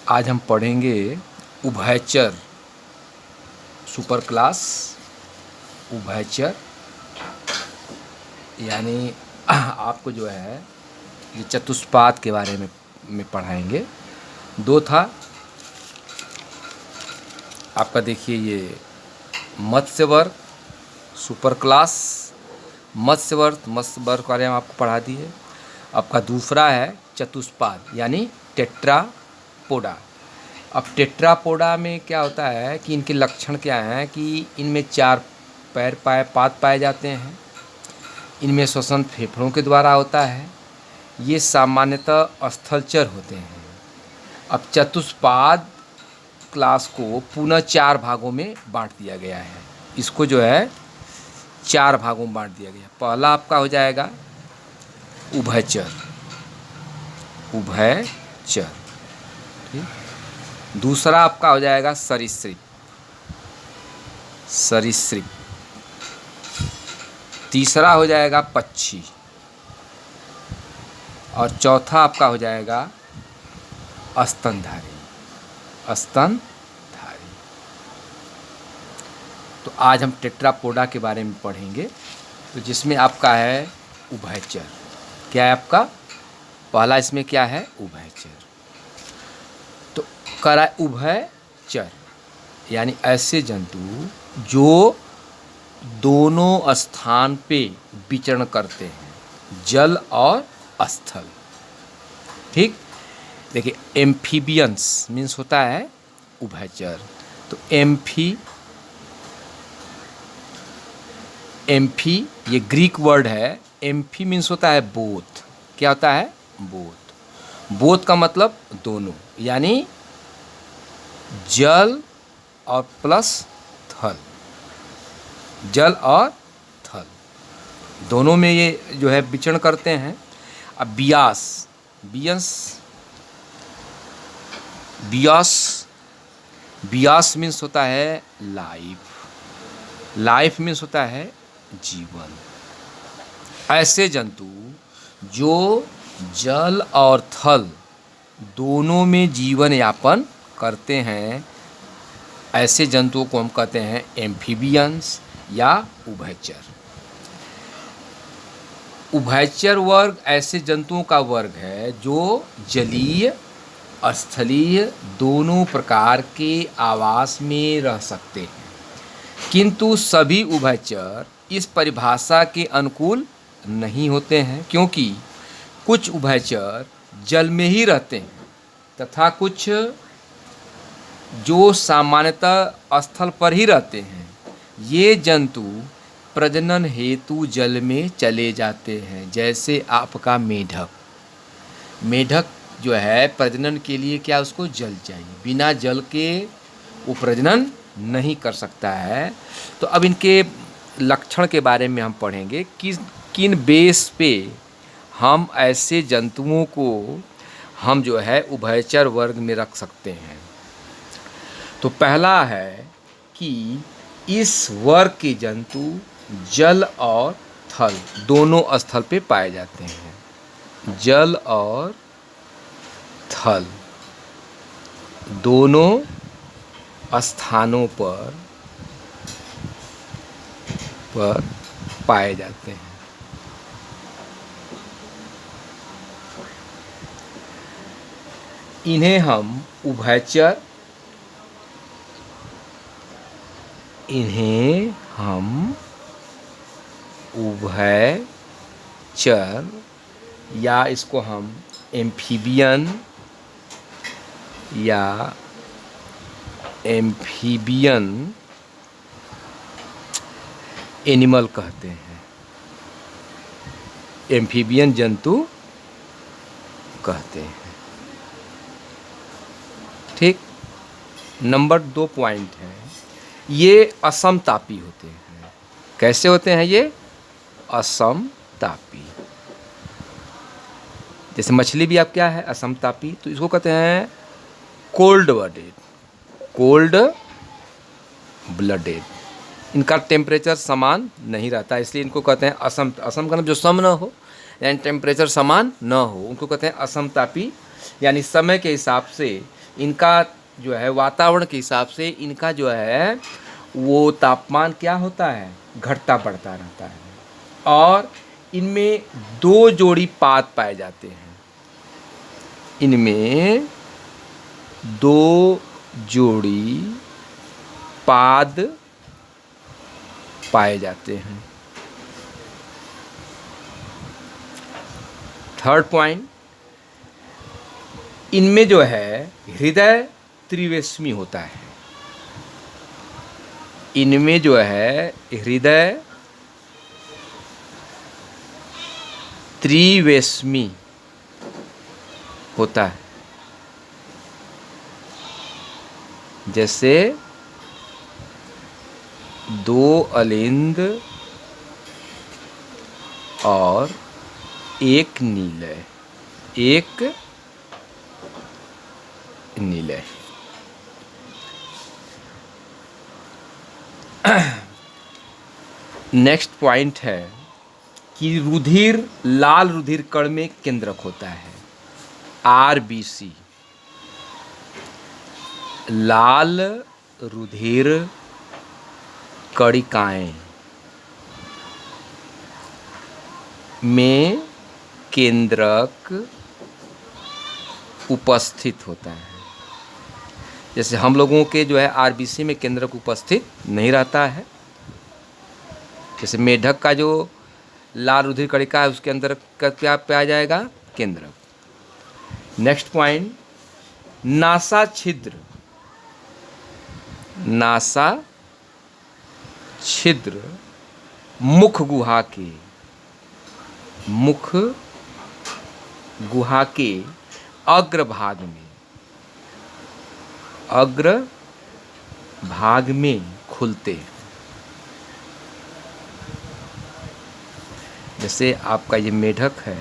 आज हम पढ़ेंगे उभयचर सुपर क्लास उभयचर, यानी आपको जो है ये चतुष्पाद के बारे में पढ़ाएंगे। दो था आपका, देखिए ये मत्स्य वर्ग सुपर क्लास मत्स्य वर्ग के बारे में आपको पढ़ा दिए। आपका दूसरा है चतुष्पाद यानी टेट्रापोडा। अब टेट्रापोडा में क्या होता है कि इनके लक्षण क्या हैं कि इनमें 4 पैर पाद पाए जाते हैं। इनमें श्वसन फेफड़ों के द्वारा होता है। ये सामान्यतः स्थलचर होते हैं। अब चतुष्पाद क्लास को पुनः 4 भागों में बांट दिया गया है। इसको जो है 4 भागों में बांट दिया गया। पहला आपका हो जाएगा उभयचर, ठीक। दूसरा आपका हो जाएगा सरीसृप। तीसरा हो जाएगा पक्षी, और चौथा आपका हो जाएगा स्तनधारी। तो आज हम टेट्रापोडा के बारे में पढ़ेंगे, तो जिसमें आपका है उभयचर। क्या है आपका पहला, इसमें क्या है उभयचर। तो करा उभयचर यानी ऐसे जंतु जो दोनों स्थान पे विचरण करते हैं, जल और स्थल, ठीक। देखिए एम्फीबियंस मीन्स होता है उभयचर। तो एम्फी ये ग्रीक वर्ड है। एम्फी मीन्स होता है बोथ। क्या होता है बोथ का मतलब दोनों, यानी जल और प्लस थल, जल और थल दोनों में ये जो है विचरण करते हैं। अब बियास मीन्स होता है लाइफ मीन्स होता है जीवन। ऐसे जंतु जो जल और थल दोनों में जीवन यापन करते हैं, ऐसे जंतुओं को हम कहते हैं एम्फीबियंस या उभयचर। उभयचर वर्ग ऐसे जंतुओं का वर्ग है जो जलीय स्थलीय दोनों प्रकार के आवास में रह सकते हैं, किंतु सभी उभयचर इस परिभाषा के अनुकूल नहीं होते हैं, क्योंकि कुछ उभयचर जल में ही रहते हैं तथा कुछ जो सामान्यतः स्थल पर ही रहते हैं। ये जंतु प्रजनन हेतु जल में चले जाते हैं। जैसे आपका मेढक जो है प्रजनन के लिए क्या उसको जल चाहिए, बिना जल के वो प्रजनन नहीं कर सकता है। तो अब इनके लक्षण के बारे में हम पढ़ेंगे कि किन बेस पे हम ऐसे जंतुओं को हम जो है उभयचर वर्ग में रख सकते हैं। तो पहला है कि इस वर्ग के जंतु जल और थल दोनों स्थल पे पाए जाते हैं। जल और थल दोनों स्थानों पर पाए जाते हैं। इन्हें हम उभयचर या इसको हम एम्फीबियन या एम्फीबियन एनिमल कहते हैं, एम्फीबियन जंतु कहते हैं, ठीक। नंबर 2 पॉइंट है, ये असमतापी होते हैं। कैसे होते हैं ये असमतापी। जैसे मछली भी आप क्या है असमतापी, तो इसको कहते हैं कोल्ड ब्लडेड। इनका टेम्परेचर समान नहीं रहता, इसलिए इनको कहते हैं असम का मतलब जो सम न हो, यानी टेम्परेचर समान न हो, उनको कहते हैं असमतापी। यानी समय के हिसाब से इनका जो है वातावरण के हिसाब से इनका जो है वो तापमान क्या होता है, घटता बढ़ता रहता है। और इनमें 2 जोड़ी पाद पाए जाते हैं, इनमें 2 जोड़ी पाद पाए जाते हैं। थर्ड पॉइंट, इनमें जो है हृदय त्रिवेष्मी होता है, इनमें जो है हृदय त्रिवेष्मी होता है। जैसे 2 अलिंद और 1 नीलय, 1 नीलय। नेक्स्ट पॉइंट है कि रुधिर, लाल रुधिर कण में केंद्रक होता है, RBC, लाल रुधिर कणिकाएं में केंद्रक उपस्थित होता है। जैसे हम लोगों के जो है RBC में केंद्रक उपस्थित नहीं रहता है। जैसे मेढक का जो लाल रुधिर कणिका है उसके अंदर क्या पाया जाएगा, केंद्रक। नेक्स्ट पॉइंट, नासा छिद्र, नासा छिद्र मुख गुहा के, मुख गुहा के अग्रभाग में, अग्र भाग में खुलते हैं। जैसे आपका ये मेढक है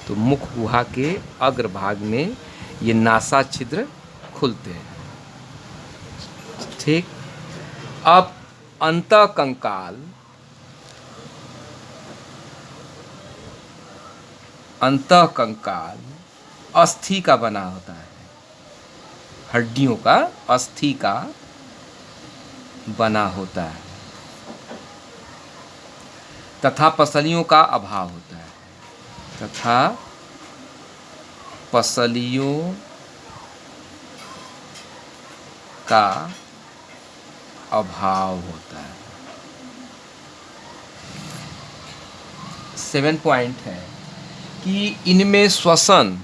तो मुख गुहा के अग्रभाग में ये नासा छिद्र खुलते हैं। ठीक। अब अंतःकंकाल, अंतःकंकाल अस्थि का बना होता है, हड्डियों का, अस्थि का बना होता है तथा पसलियों का अभाव होता है, तथा पसलियों का अभाव होता है। 7 पॉइंट है कि इनमें श्वसन,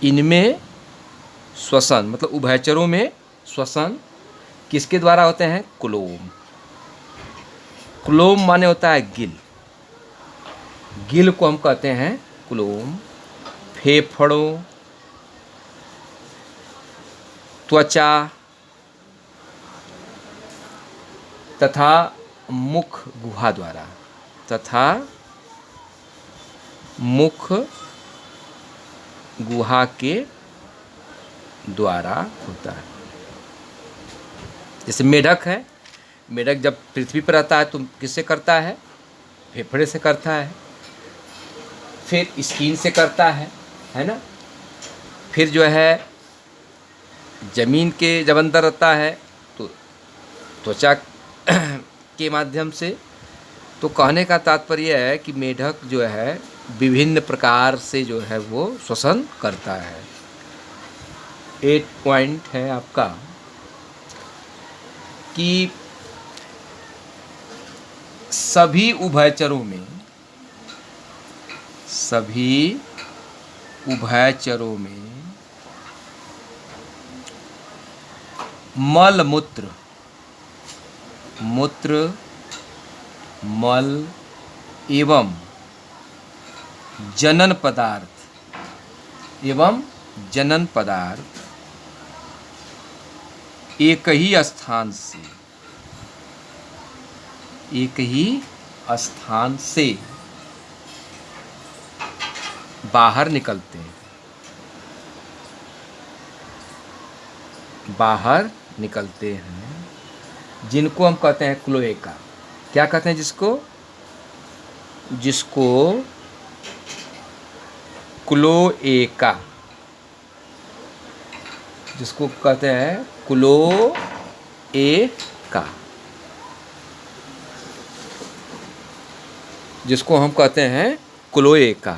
इनमें श्वसन मतलब उभयचरों में श्वसन किसके द्वारा होते हैं, क्लोम। क्लोम माने होता है गिल, गिल को हम कहते हैं क्लोम। फेफड़ों, त्वचा तथा मुख गुहा द्वारा, तथा मुख गुहा के द्वारा होता है। जैसे मेढक है, मेढक जब पृथ्वी पर रहता है तो किससे करता है, फेफड़े से करता है, फिर स्किन से करता है ना। फिर जो है जमीन के जब अंदर रहता है तो त्वचा के माध्यम से। तो कहने का तात्पर्य है कि मेढक जो है विभिन्न प्रकार से जो है वो श्वसन करता है। 8 पॉइंट है आपका कि सभी उभयचरों में, सभी उभयचरों में मल मूत्र, मूत्र मल एवं जनन पदार्थ, एवं जनन पदार्थ एक ही स्थान से, एक ही स्थान से बाहर निकलते हैं, बाहर निकलते हैं, जिनको हम कहते हैं क्लोएका। क्या कहते हैं जिसको, जिसको क्लोएका जिसको कहते हैं क्लोएका, जिसको हम कहते हैं क्लोएका।